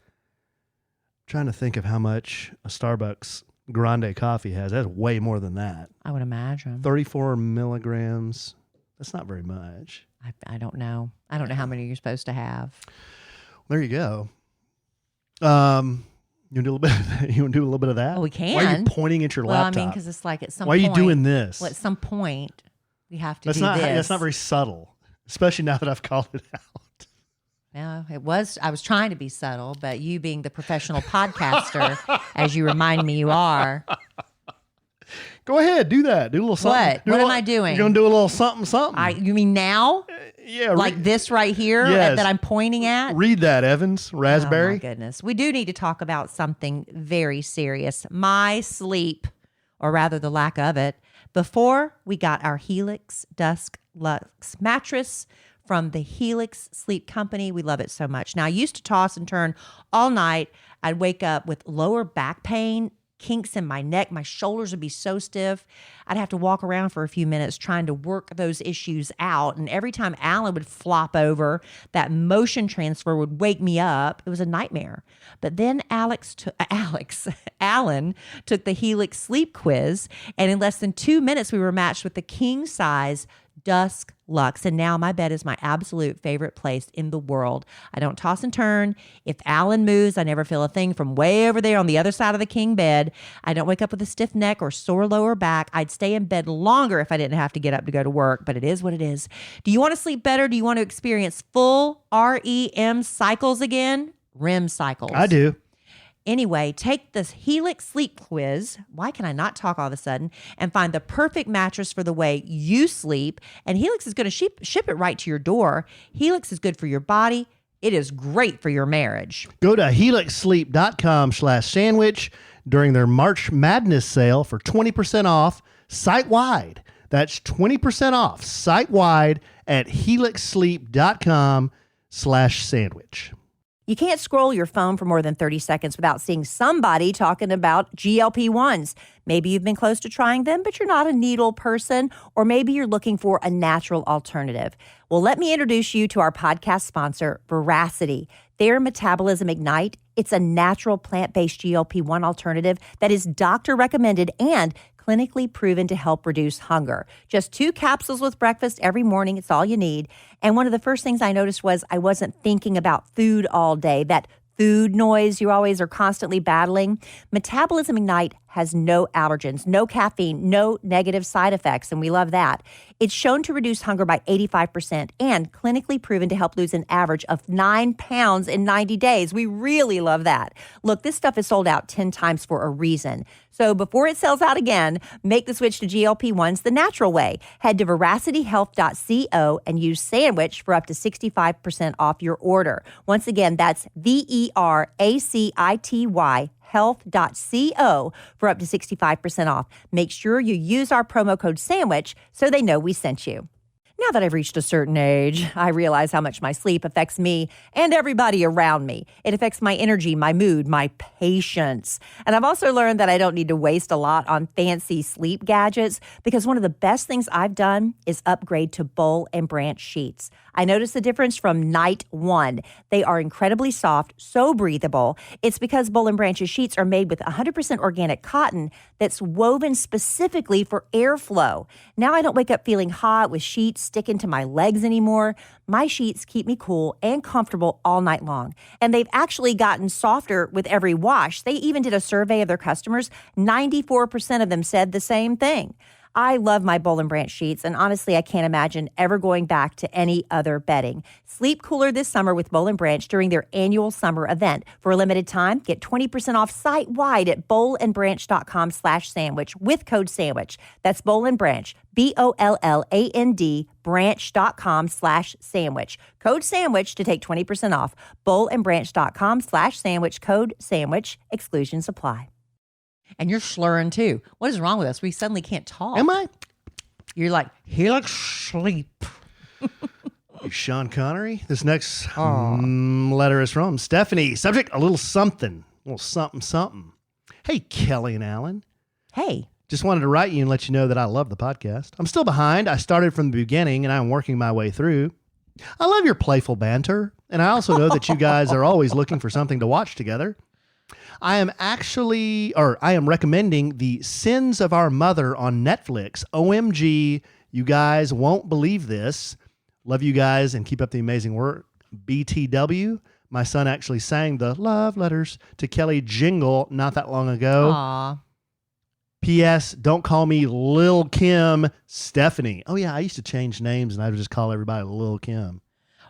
Trying to think of how much a Starbucks grande coffee has. That's way more than that. I would imagine. 34 milligrams. That's not very much. I don't know. I don't know how many you're supposed to have. There you go. You want to do a little bit of that? You want to do a little bit of that? Well, we can. Why are you pointing at your Well, laptop? I mean, because it's like at some Why are point. you doing this? Well, at some point, we have to That's do not. this. That's not very subtle, especially now that I've called it out. No, it was. I was trying to be subtle, but you being the professional podcaster, as you remind me you are, Go ahead, do that. Do a little something. What? What am I doing? You're going to do a little something. You mean now? Yeah. Like this right here Yes. that I'm pointing at? Read that, Evans. Raspberry. Oh, my goodness. We do need to talk about something very serious. My sleep, or rather the lack of it, before we got our Helix Dusk Lux mattress from the Helix Sleep Company. We love it so much. Now, I used to toss and turn all night. I'd wake up with lower back pain, kinks in my neck. My shoulders would be so stiff. I'd have to walk around for a few minutes trying to work those issues out. And every time Alan would flop over, that motion transfer would wake me up. It was a nightmare. But then Alan took the Helix sleep quiz, and in less than 2 minutes, we were matched with the king size Dusk Lux. And now my bed is my absolute favorite place in the world. I don't toss and turn. If Alan moves, I never feel a thing from way over there on the other side of the king bed. I don't wake up with a stiff neck or sore lower back. I'd stay in bed longer if I didn't have to get up to go to work, but it is what it is. Do you want to sleep better? Do you want to experience full REM cycles again? REM cycles. I do. Anyway, take this Helix sleep quiz. Why can I not talk all of a sudden? And find the perfect mattress for the way you sleep. And Helix is going to ship it right to your door. Helix is good for your body. It is great for your marriage. Go to helixsleep.com/sandwich during their March Madness sale for 20% off site-wide. That's 20% off site-wide at helixsleep.com/sandwich. You can't scroll your phone for more than 30 seconds without seeing somebody talking about GLP-1s. Maybe you've been close to trying them, but you're not a needle person, or maybe you're looking for a natural alternative. Well, let me introduce you to our podcast sponsor, Veracity. Their Metabolism Ignite, it's a natural plant-based GLP-1 alternative that is doctor recommended and clinically proven to help reduce hunger. Just 2 capsules with breakfast every morning. It's all you need. And one of the first things I noticed was I wasn't thinking about food all day. That food noise you always are constantly battling. Metabolism Ignite has no allergens, no caffeine, no negative side effects, and we love that. It's shown to reduce hunger by 85% and clinically proven to help lose an average of 9 pounds in 90 days. We really love that. Look, this stuff is sold out 10 times for a reason. So before it sells out again, make the switch to GLP-1s the natural way. Head to veracityhealth.co and use sandwich for up to 65% off your order. Once again, that's VERACITY health.co for up to 65% off. Make sure you use our promo code SANDWICH so they know we sent you. Now that I've reached a certain age, I realize how much my sleep affects me and everybody around me. It affects my energy, my mood, my patience. And I've also learned that I don't need to waste a lot on fancy sleep gadgets because one of the best things I've done is upgrade to Boll and Branch sheets. I noticed the difference from night one. They are incredibly soft, so breathable. It's because Boll and Branch's sheets are made with 100% organic cotton that's woven specifically for airflow. Now I don't wake up feeling hot with sheets sticking to my legs anymore. My sheets keep me cool and comfortable all night long. And they've actually gotten softer with every wash. They even did a survey of their customers. 94% of them said the same thing. I love my Boll and Branch sheets, and honestly, I can't imagine ever going back to any other bedding. Sleep cooler this summer with Boll and Branch during their annual summer event. For a limited time, get 20% off site-wide at bollandbranch.com/sandwich with code SANDWICH. That's Boll and Branch, BOLLAND, branch.com/sandwich. Code SANDWICH to take 20% off. bollandbranch.com/sandwich, code SANDWICH. Exclusions apply. And you're slurring too. What is wrong with us? We suddenly can't talk. Am I? You're like, Helix sleep. Sean Connery. This next letter is from Stephanie. Subject, a little something. A little something, something. Hey, Kelly and Alan. Hey. Just wanted to write you and let you know that I love the podcast. I'm still behind. I started from the beginning and I'm working my way through. I love your playful banter. And I also know that you guys are always looking for something to watch together. I am recommending The Sins of Our Mother on Netflix. OMG, you guys won't believe this. Love you guys and keep up the amazing work. BTW. My son actually sang the love letters to Kelly jingle not that long ago. Aw. P.S. Don't call me Lil Kim, Stephanie. Oh, yeah, I used to change names and I would just call everybody Lil Kim.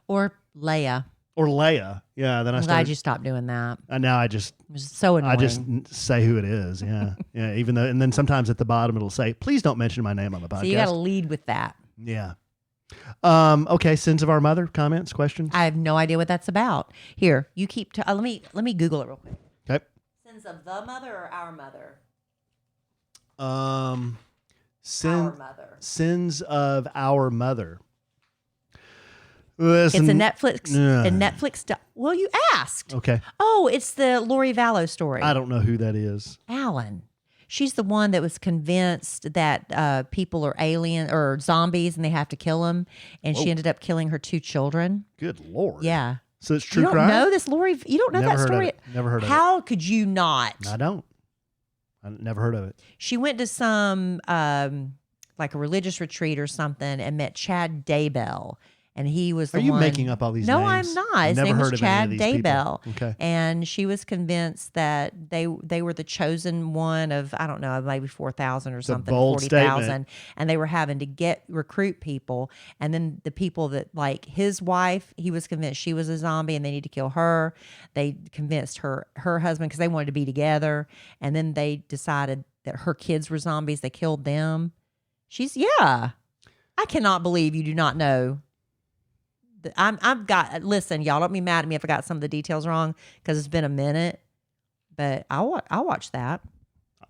Or Leia. Or Leia. Yeah. Then I I'm started. glad you stopped doing that. And now I just It was so annoying. I just say who it is. Yeah. Yeah. Even though, and then sometimes at the bottom it'll say, please don't mention my name on the podcast. So you got to lead with that. Yeah. Okay. Sins of our mother. Comments, questions. I have no idea what that's about. Here, you keep. Let me Google it real quick. Okay. Sins of the mother or our mother? Our Mother. Sins of our mother. It's a Netflix. Well, you asked. Okay. Oh, it's the Lori Vallow story. I don't know who that is. Alan. She's the one that was convinced that people are alien or zombies and they have to kill them, and she ended up killing her 2 children. Good Lord. Yeah. So it's true you don't crime? know this Lori? You don't know Never that heard story? of it. Never heard of it. How could you not? I don't. I never heard of it. She went to some like a religious retreat or something and met Chad Daybell. And he was the Are you one. making up all these no, names? I'm not. His Never name heard was of any Chad of these people. Daybell. Okay. And she was convinced that they were the chosen one of, I don't know, maybe 4,000 or something, bold 40,000. statement. And they were having to recruit people. And then the people that, like his wife, he was convinced she was a zombie and they need to kill her. They convinced her husband because they wanted to be together. And then they decided that her kids were zombies. They killed them. I cannot believe you do not know. Listen, y'all, don't be mad at me if I got some of the details wrong because it's been a minute, but I'll watch that.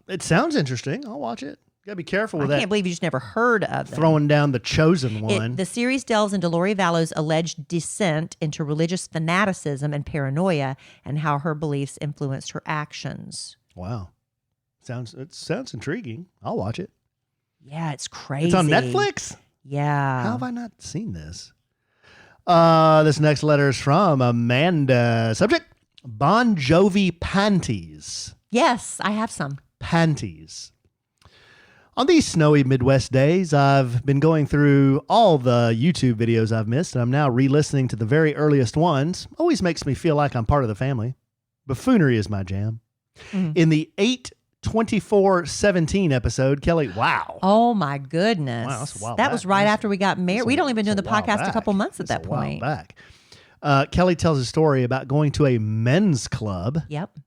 It sounds interesting. I'll watch it. You gotta be careful with that. I can't believe you just never heard of them. Throwing down the chosen one. The series delves into Lori Vallow's alleged descent into religious fanaticism and paranoia and how her beliefs influenced her actions. Wow. It sounds intriguing. I'll watch it. Yeah, it's crazy. It's on Netflix? Yeah. How have I not seen this? This next letter is from Amanda. Subject, Bon Jovi panties. Yes, I have some. Panties. On these snowy Midwest days, I've been going through all the YouTube videos I've missed, and I'm now re-listening to the very earliest ones. Always makes me feel like I'm part of the family. Buffoonery is my jam. Mm-hmm. In the 8/24/17 episode, Kellie, wow. Oh my goodness. Wow, that's a while that back. was right after we got married. We'd only been doing the podcast a couple months at that point. Back. Kellie tells a story about going to a men's club. Yep.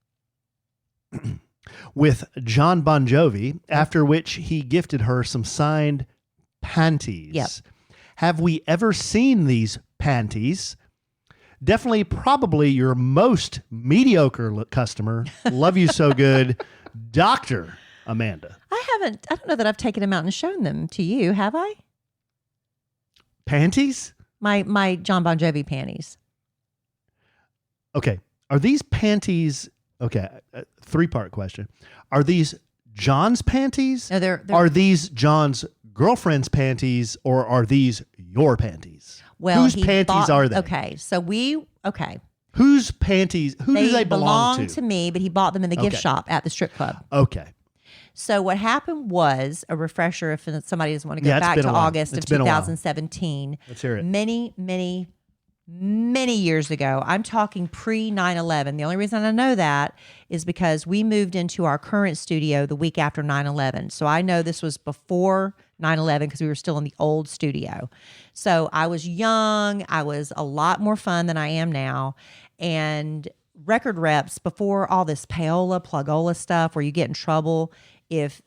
With Jon Bon Jovi, after which he gifted her some signed panties. Yep. Have we ever seen these panties? Definitely, probably your most mediocre customer. Love you so good, Dr. Amanda. I don't know that I've taken them out and shown them to you, have I? Panties? My Jon Bon Jovi panties. Okay. Are these panties... Okay, 3-part question. Are these John's panties? No, they're Are these John's girlfriend's panties, or are these your panties? Well, whose panties are they? Okay, Whose panties? Who do they belong to me, but he bought them in the gift shop at the strip club. Okay. So what happened was, a refresher if somebody doesn't want to go back to August of 2017. Let's hear it. Many years ago. I'm talking pre 9/11. The only reason I know that is because we moved into our current studio the week after 9/11. So I know this was before 9/11 because we were still in the old studio. So I was young. I was a lot more fun than I am now. And record reps, before all this payola, plugola stuff where you get in trouble if,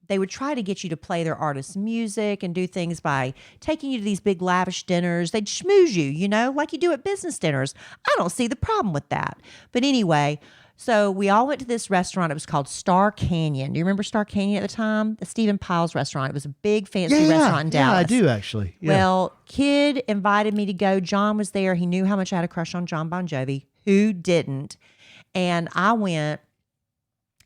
they would try to get you to play their artist's music and do things by taking you to these big lavish dinners. They'd schmooze you, like you do at business dinners. I don't see the problem with that. But anyway, so we all went to this restaurant. It was called Star Canyon. Do you remember Star Canyon at the time? The Stephen Pyle's restaurant. It was a big fancy restaurant in Dallas. Yeah, I do actually. Yeah. Well, kid invited me to go. John was there. He knew how much I had a crush on Jon Bon Jovi. Who didn't? And I went.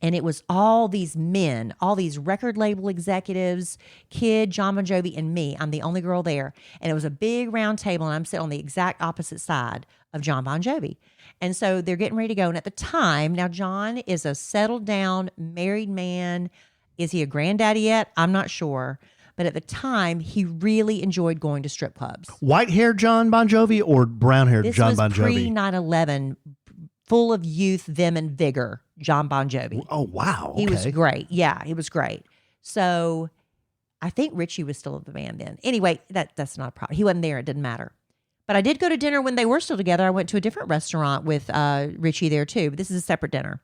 And it was all these men, all these record label executives, kid, Jon Bon Jovi, and me. I'm the only girl there. And it was a big round table, and I'm sitting on the exact opposite side of Jon Bon Jovi. And so they're getting ready to go. And at the time, now John is a settled down, married man. Is he a granddaddy yet? I'm not sure. But at the time, he really enjoyed going to strip clubs. White-haired Jon Bon Jovi or brown-haired Jon Bon Jovi? This was pre-9/11, full of youth, vim, and vigor. Jon Bon Jovi. Oh, wow. Okay. He was great. Yeah, he was great. So I think Richie was still in the band then. Anyway, that's not a problem. He wasn't there. It didn't matter. But I did go to dinner when they were still together. I went to a different restaurant with Richie there too, but this is a separate dinner.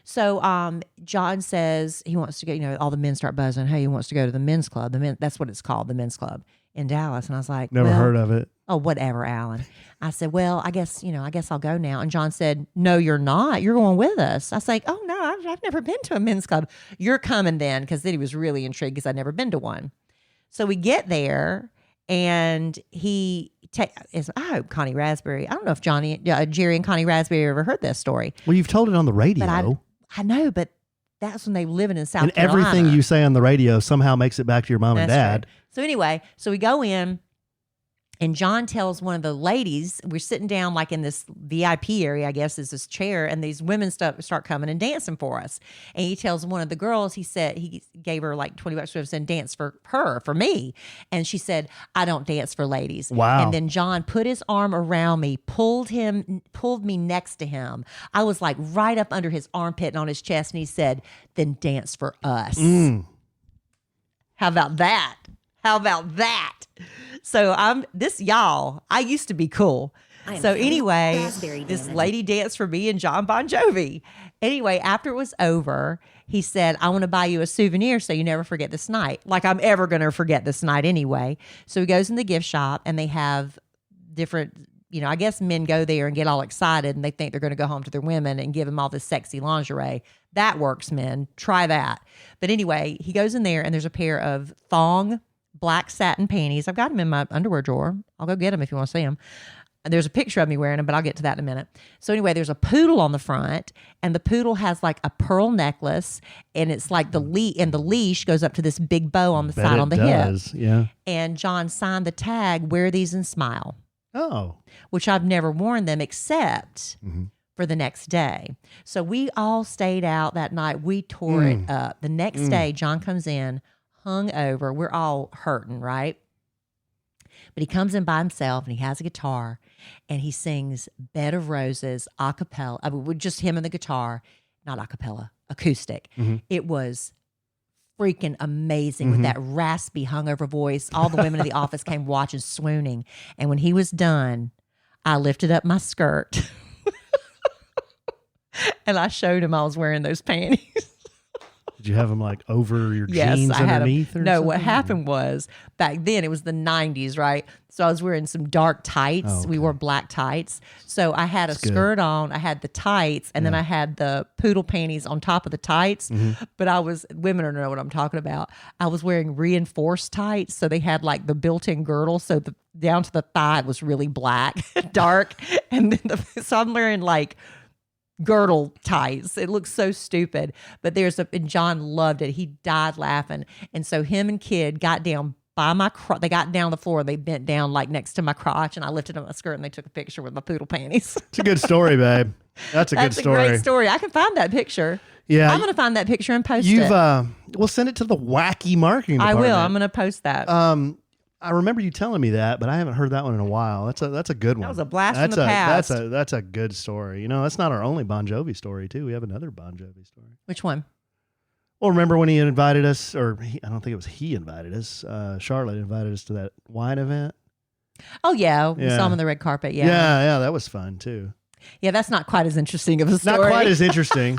So Jon says he wants to go, all the men start buzzing. Hey, he wants to go to the men's club. That's what it's called, the men's club in Dallas. And I was like, Never heard of it. Oh, whatever, Alan. I said, well, I guess I'll go now. And Jon said, no, you're not. You're going with us. I was like, oh, no, I've never been to a men's club. You're coming then, because then he was really intrigued because I'd never been to one. So we get there, and I hope Connie Raspberry, I don't know if Jerry and Connie Raspberry ever heard this story. Well, you've told it on the radio. But I know, but that's when they were living in South and Carolina. Everything you say on the radio somehow makes it back to your mom and dad. Right. So anyway, we go in, and Jon tells one of the ladies, we're sitting down like in this VIP area, I guess is this chair, and these women start coming and dancing for us. And he tells one of the girls, he said, he gave her like $20 for said dance for me. And she said, I don't dance for ladies. Wow. And then Jon put his arm around me, pulled me next to him. I was like right up under his armpit and on his chest. And he said, then dance for us. How about that? So I used to be cool. So anyway, this lady danced for me and Jon Bon Jovi. Anyway, after it was over, he said, I want to buy you a souvenir so you never forget this night. Like I'm ever going to forget this night anyway. So he goes in the gift shop, and they have different, I guess men go there and get all excited, and they think they're going to go home to their women and give them all this sexy lingerie. That works, men. Try that. But anyway, he goes in there, and there's a pair of thong black satin panties. I've got them in my underwear drawer. I'll go get them if you want to see them. There's a picture of me wearing them, but I'll get to that in a minute. So anyway, there's a poodle on the front, and the poodle has like a pearl necklace, and it's like the leash goes up to this big bow on the side on the hip. Yeah. And Jon signed the tag, wear these and smile. Oh. Which I've never worn them except for the next day. So we all stayed out that night. We tore it up. The next day, Jon comes in, hung over. We're all hurting, right? But he comes in by himself, and he has a guitar, and he sings Bed of Roses a cappella. I mean, with just him and the guitar, not a cappella, acoustic. It was freaking amazing with that raspy hungover voice. All the women in the office came watching, swooning. And when he was done, I lifted up my skirt and I showed him I was wearing those panties. Did you have them like over your jeans underneath? No, what happened was back then it was the 90s, right? So I was wearing some dark tights. Oh, okay. We wore black tights. So I had a skirt on, I had the tights, and then I had the poodle panties on top of the tights. But women don't know what I'm talking about. I was wearing reinforced tights. So they had like the built-in girdle. So down to the thigh was really black, dark. And then so I'm wearing like girdle tights. It looks so stupid, but and Jon loved it. He died laughing. And so him and Kid got down by my they got down the floor. They bent down like next to my crotch, and I lifted up my skirt, and they took a picture with my poodle panties. It's a good story, babe. That's a good story. That's a great story. I can find that picture. Yeah. I'm going to find that picture and post it. We'll send it to the wacky marketing I department. will. I'm going to post that. I remember you telling me that, but I haven't heard that one in a while. That's a good one. That was a blast from the past. That's a good story. That's not our only Bon Jovi story too. We have another Bon Jovi story. Which one? Well, remember when he invited us, I don't think it was he invited us. Charlotte invited us to that wine event. Oh yeah, we saw him on the red carpet. Yeah, yeah, that was fun too. Yeah, that's not quite as interesting of a story. Not quite as interesting.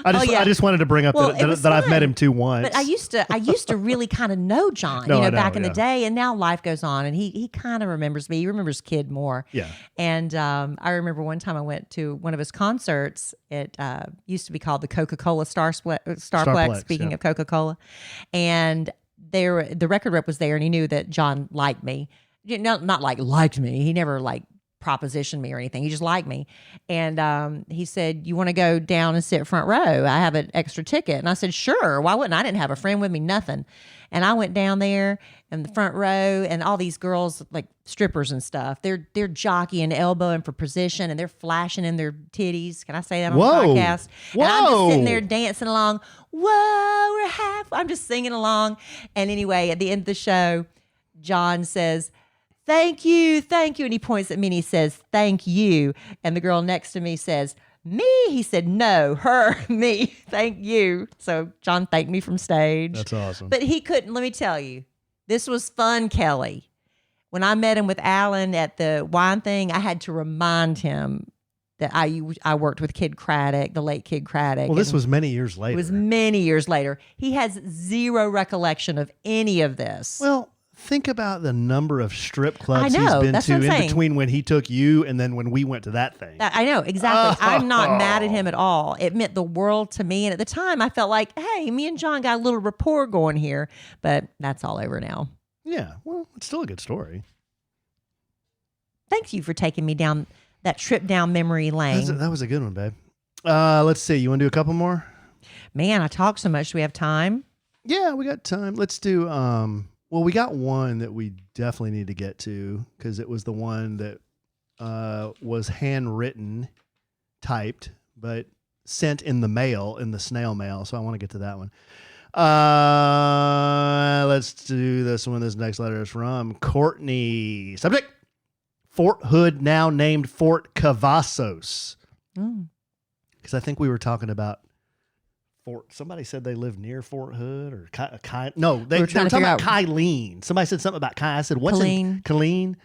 I just wanted to bring up that I've met him too once. But I used to really kind of know Jon, back in the day, and now life goes on, and he kind of remembers me. He remembers Kid more. Yeah. And I remember one time I went to one of his concerts. It used to be called the Coca-Cola Starplex. Speaking of Coca-Cola, and the record rep was there, and he knew that Jon liked me. Not like liked me. He never like propositioned me or anything. He just liked me. And he said, you want to go down and sit front row? I have an extra ticket. And I said, sure. Why wouldn't I? Didn't have a friend with me, nothing. And I went down there in the front row, and all these girls, like strippers and stuff, they're jockeying, elbowing for position, and they're flashing in their titties. Can I say that on the podcast? Whoa. And I'm just sitting there dancing along. Whoa, I'm just singing along. And anyway, at the end of the show, Jon says, thank you. And he points at me and he says, thank you. And the girl next to me says, me? He said, no, her, me, thank you. So Jon thanked me from stage. That's awesome. But he couldn't, let me tell you, this was fun, Kellie. when I met him with Alan at the wine thing, I had to remind him that I worked with Kid Craddock, the late Kid Craddock. Well, this was many years later. It was many years later. He has zero recollection of any of this. Well, think about the number of strip clubs I know, he's been that's to what I'm in saying. between when he took you and then when we went to that thing. I know, exactly. I'm not mad at him at all. It meant the world to me. And at the time, I felt like, hey, me and John got a little rapport going here. But that's all over now. Yeah, well, it's still a good story. Thank you for taking me down that trip down memory lane. That was a good one, babe. Let's see. You want to do a couple more? Man, I talk so much. Do we have time? Yeah, we got time. Let's do, well, we got one that we definitely need to get to because it was the one that was handwritten, typed, but sent in the mail, in the snail mail. So I want to get to that one. Let's do this one. This next letter is from Courtney. Subject: Fort Hood, now named Fort Cavazos. Because I think we were talking about Fort. Somebody said they lived near Fort Hood or no, they were talking about Kylene. Somebody said something about I said, what's in Killeen?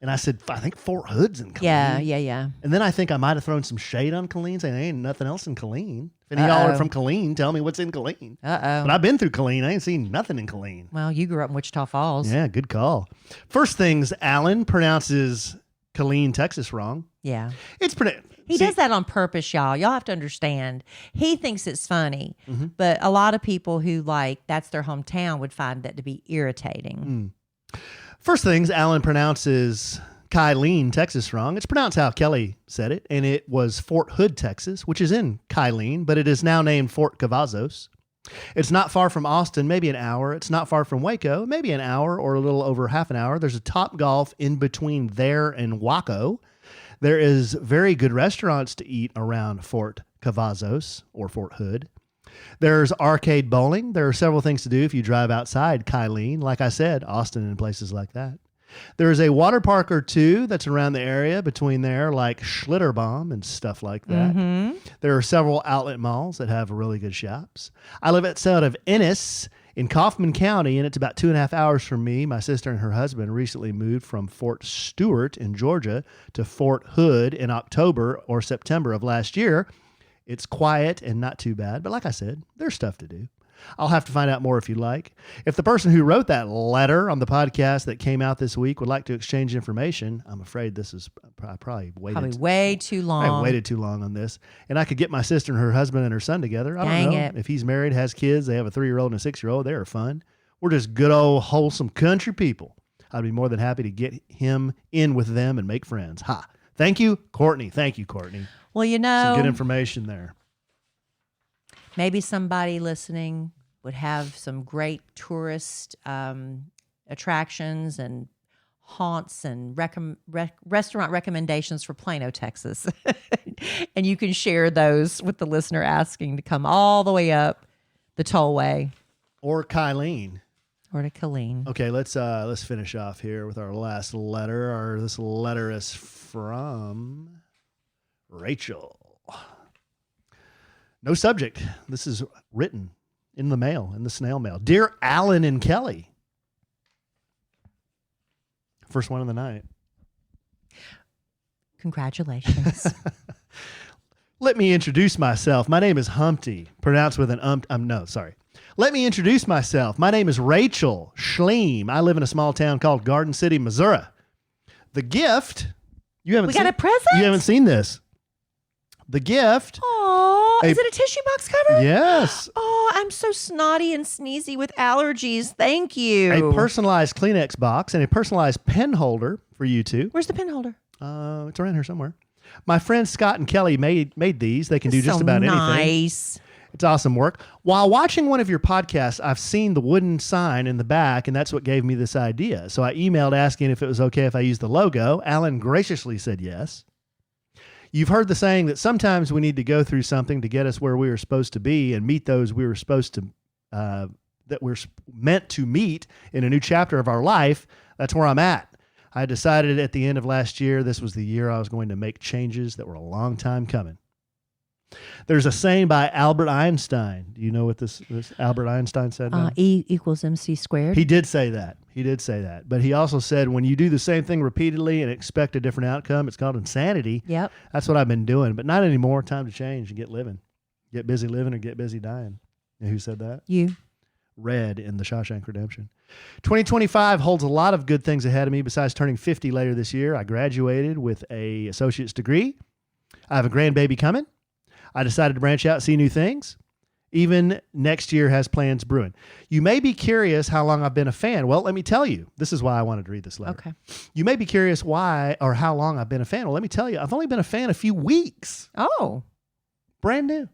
And I said, I think Fort Hood's in Killeen. Yeah. And then I think I might have thrown some shade on Killeen, saying there ain't nothing else in Killeen. If any of y'all are from Killeen, tell me what's in Killeen. But I've been through Killeen. I ain't seen nothing in Killeen. Well, you grew up in Wichita Falls. Yeah, good call. First things, Alan pronounces Killeen, Texas wrong. Yeah. It's pretty. He does that on purpose, y'all. Y'all have to understand. He thinks it's funny, but a lot of people who that's their hometown would find that to be irritating. First things, Alan pronounces Kylene, Texas wrong. It's pronounced how Kellie said it, and it was Fort Hood, Texas, which is in Kylene, but it is now named Fort Cavazos. It's not far from Austin, maybe an hour. It's not far from Waco, maybe an hour or a little over half an hour. There's a Top Golf in between there and Waco. There is very good restaurants to eat around Fort Cavazos or Fort Hood. There's arcade bowling. There are several things to do if you drive outside Kylene. Like I said, Austin and places like that. There is a water park or two that's around the area between there, like Schlitterbaum and stuff like that. There are several outlet malls that have really good shops. I live outside of Ennis in Kaufman County, and it's about 2.5 hours from me. My sister and her husband recently moved from Fort Stewart in Georgia to Fort Hood in October or September of last year. It's quiet and not too bad, but like I said, there's stuff to do. I'll have to find out more if you'd like. If the person who wrote that letter on the podcast that came out this week would like to exchange information, I'm afraid this is probably way too long. I waited too long on this. And I could get my sister and her husband and her son together. I don't know. If he's married, has kids, they have a 3-year-old and a 6-year-old, they are fun. We're just good old wholesome country people. I'd be more than happy to get him in with them and make friends. Ha. Thank you, Courtney. Thank you, Courtney. Well, some good information there. Maybe somebody listening would have some great tourist attractions and haunts and restaurant recommendations for Plano, Texas. And you can share those with the listener asking to come all the way up the tollway. Or Kylene. Or to Killeen. Okay, let's finish off here with our last letter. This letter is from Rachel. No subject. This is written in the mail, in the snail mail. Dear Alan and Kellie. First one of the night. Congratulations. Let me introduce myself. My name is Humpty, pronounced with an no, sorry. Let me introduce myself. My name is Rachel Schleem. I live in a small town called Garden City, Missouri. The gift, We got a present? You haven't seen this. The gift. Aw, is it a tissue box cover? Yes. Oh, I'm so snotty and sneezy with allergies. Thank you. A personalized Kleenex box and a personalized pen holder for you two. Where's the pen holder? It's around here somewhere. My friends Scott and Kellie made these. They can do just about anything. Nice. It's awesome work. While watching one of your podcasts, I've seen the wooden sign in the back, and that's what gave me this idea. So I emailed asking if it was okay if I used the logo. Alan graciously said yes. You've heard the saying that sometimes we need to go through something to get us where we were supposed to be and meet those we were supposed to, that we're meant to meet in a new chapter of our life. That's where I'm at. I decided at the end of last year, this was the year I was going to make changes that were a long time coming. There's a saying by Albert Einstein. Do you know what this Albert Einstein said? E equals MC squared. He did say that. But he also said when you do the same thing repeatedly and expect a different outcome, it's called insanity. Yep. That's what I've been doing, but not anymore. Time to change and get living. Get busy living or get busy dying. And who said that? You. Red in the Shawshank Redemption. 2025 holds a lot of good things ahead of me besides turning 50 later this year. I graduated with a associate's degree. I have a grandbaby coming. I decided to branch out, see new things. Even next year has plans brewing. You may be curious how long I've been a fan. Well, let me tell you. This is why I wanted to read this letter. Okay. You may be curious why or how long I've been a fan. Well, let me tell you. I've only been a fan a few weeks. Oh. Brand new.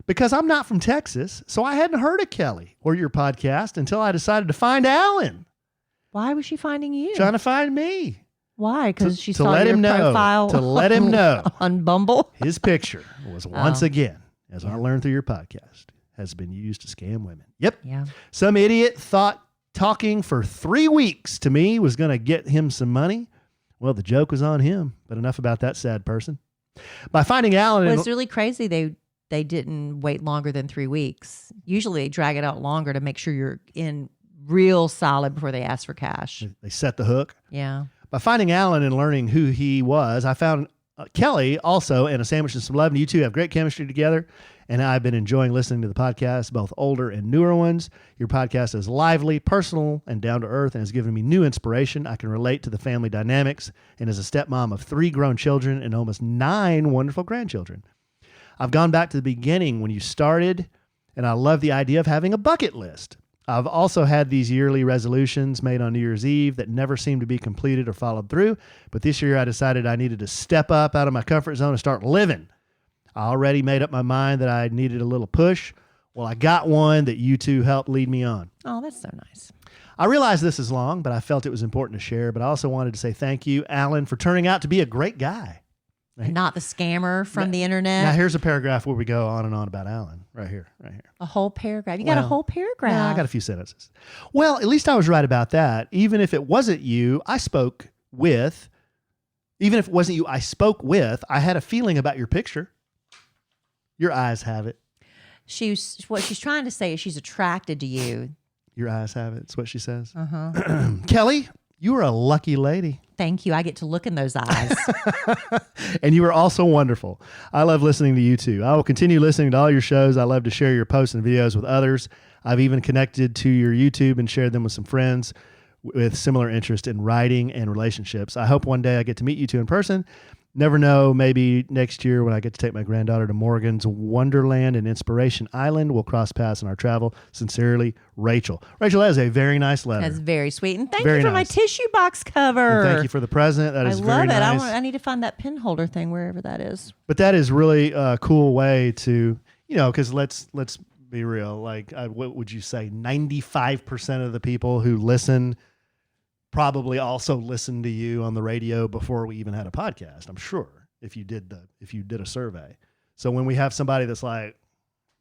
Because I'm not from Texas, so I hadn't heard of Kellie or your podcast until I decided to find Alan. Why was she finding you? Trying to find me. Why? Because she saw let your him know, profile to let him know on Bumble. His picture was once again, as I learned through your podcast, has been used to scam women. Yep. Yeah. Some idiot thought talking for 3 weeks to me was going to get him some money. Well, the joke was on him, but enough about that sad person. By finding Alan... Well, it's really crazy they didn't wait longer than 3 weeks. Usually they drag it out longer to make sure you're in real solid before they ask for cash. They set the hook. Yeah. By finding Alan and learning who he was, I found Kellie also and A Sandwich and Some Love. And you two have great chemistry together. And I've been enjoying listening to the podcast, both older and newer ones. Your podcast is lively, personal, and down to earth, and has given me new inspiration. I can relate to the family dynamics, and as a stepmom of 3 grown children and almost 9 wonderful grandchildren. I've gone back to the beginning when you started, and I love the idea of having a bucket list. I've also had these yearly resolutions made on New Year's Eve that never seem to be completed or followed through. But this year I decided I needed to step up out of my comfort zone and start living. I already made up my mind that I needed a little push. Well, I got one that you two helped lead me on. Oh, that's so nice. I realize this is long, but I felt it was important to share. But I also wanted to say thank you, Alan, for turning out to be a great guy. Right. Not the scammer from the internet. Now, here's a paragraph where we go on and on about Alan. Right here. A whole paragraph. You got a whole paragraph. Yeah, I got a few sentences. Well, at least I was right about that. Even if it wasn't you I spoke with, I had a feeling about your picture. Your eyes have it. What she's trying to say is she's attracted to you. Your eyes have it. It's what she says. Uh-huh. Kellie, you are a lucky lady. Thank you. I get to look in those eyes. And you are also wonderful. I love listening to you too. I will continue listening to all your shows. I love to share your posts and videos with others. I've even connected to your YouTube and shared them with some friends with similar interest in writing and relationships. I hope one day I get to meet you two in person. Never know, maybe next year when I get to take my granddaughter to Morgan's Wonderland and Inspiration Island, we'll cross paths in our travel. Sincerely, Rachel. Rachel, that is a very nice letter. That's very sweet. And thank Very you for nice. my tissue box cover. And thank you for the present. That is very nice. I love it. I need to find that pin holder thing wherever that is. But that is really a cool way to, because let's be real. Like, what would you say? 95% of the people who listen probably also listened to you on the radio before we even had a podcast. I'm sure if you did a survey. So when we have somebody that's like,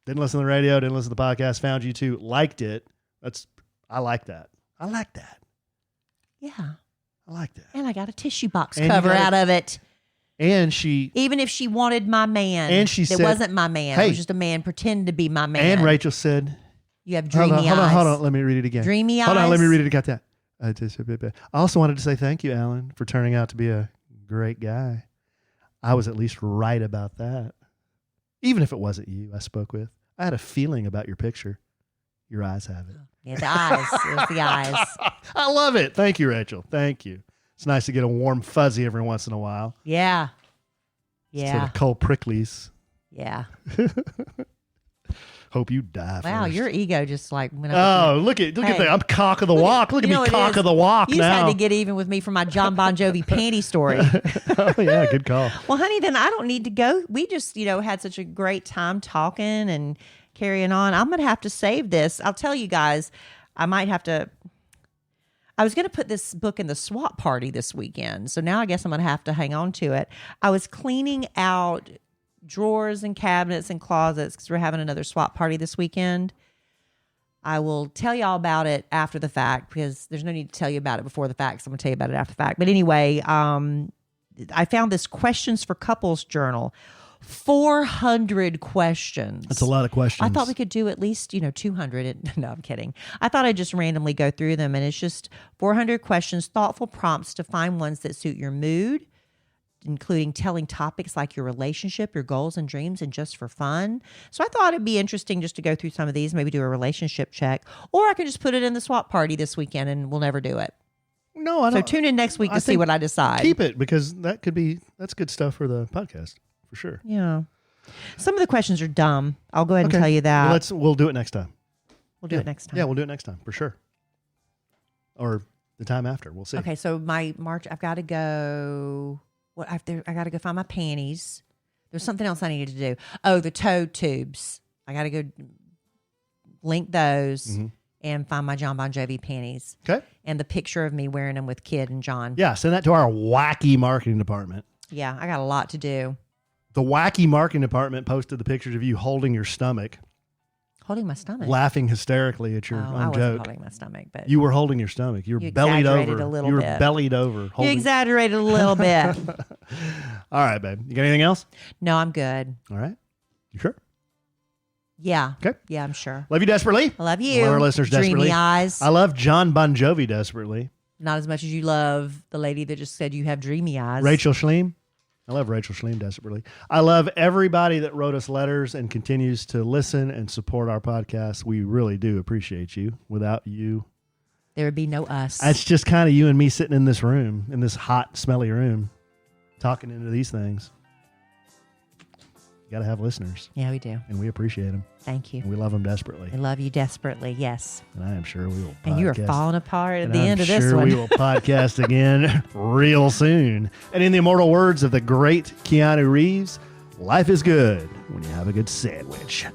didn't listen to the radio, didn't listen to the podcast, found you too, liked it. I like that. I like that. Yeah. I like that. And I got a tissue box And cover out of it. And she, Even if she wanted my man. And she it said, wasn't my man. hey. It was just a man pretending to be my man. and Rachel said, You have dreamy eyes. hold on, let me read it again. Dreamy Hold on, eyes? let me read it. Got that. I also wanted to say thank you, Alan, for turning out to be a great guy. I was at least right about that. Even if it wasn't you I spoke with. I had a feeling about your picture. Your eyes have it. Yeah, the eyes. It was the eyes. I love it. Thank you, Rachel. Thank you. It's nice to get a warm fuzzy every once in a while. Yeah. Instead Yeah. of cold pricklies. Yeah. Hope you die Wow, first. your ego just like went up. Oh, look at Hey. that. I'm cock of the walk. Look at You know me, what it cock is? of the walk You just now. had to get even with me for my Jon Bon Jovi panty story. Oh, yeah, good call. Well, honey, then I don't need to go. We just, had such a great time talking and carrying on. I'm going to have to save this. I'll tell you guys, I might have to. I was going to put this book in the swap party this weekend. So now I guess I'm going to have to hang on to it. I was cleaning out drawers and cabinets and closets because we're having another swap party this weekend. I will tell you all about it after the fact because there's no need to tell you about it before the fact. So I'm going to tell you about it after the fact. But anyway, I found this Questions for Couples journal 400 questions. That's a lot of questions. I thought we could do at least, 200. No, I'm kidding. I thought I'd just randomly go through them, and it's just 400 questions, thoughtful prompts to find ones that suit your mood, including telling topics like your relationship, your goals and dreams, and just for fun. So I thought it'd be interesting just to go through some of these, maybe do a relationship check, or I can just put it in the swap party this weekend and we'll never do it. No, I don't. So tune in next week to see what I decide. Keep it, because that's good stuff for the podcast for sure. Yeah. Some of the questions are dumb. I'll go ahead and tell you that. Well, we'll do it next time. We'll do it next time. Yeah, we'll do it next time for sure. Or the time after. We'll see. Okay, so my March, I've got to go. I got to go find my panties. There's something else I needed to do. Oh, the toe tubes. I got to go link those and find my Jon Bon Jovi panties. Okay. And the picture of me wearing them with Kid and John. Yeah, send that to our wacky marketing department. Yeah, I got a lot to do. The wacky marketing department posted the pictures of you holding your stomach, Holding my stomach. laughing hysterically at your I own wasn't joke. holding my stomach, but You were holding your stomach. You were You bellied exaggerated over. a little you were bit. bellied over. you Holding... exaggerated a little bit. All right, babe. You got anything else? No, I'm good. All right. You sure? Yeah. Okay. Yeah, I'm sure. Love you desperately. I love you. Love our listeners desperately. Dreamy eyes. I love Jon Bon Jovi desperately. Not as much as you love the lady that just said you have dreamy eyes. Rachel Schleem. I love Rachel Schleem desperately. I love everybody that wrote us letters and continues to listen and support our podcast. We really do appreciate you. Without you, There would be no us. it's just kind of you and me sitting in this room, in this hot, smelly room, talking into these things. You got to have listeners, Yeah, we do. and we appreciate them. Thank you. And we love them desperately. I love you desperately. Yes. And I am sure we will podcast. And you are falling apart at And the I'm end of this sure one. we will podcast again real soon. And in the immortal words of the great Keanu Reeves, life is good when you have a good sandwich.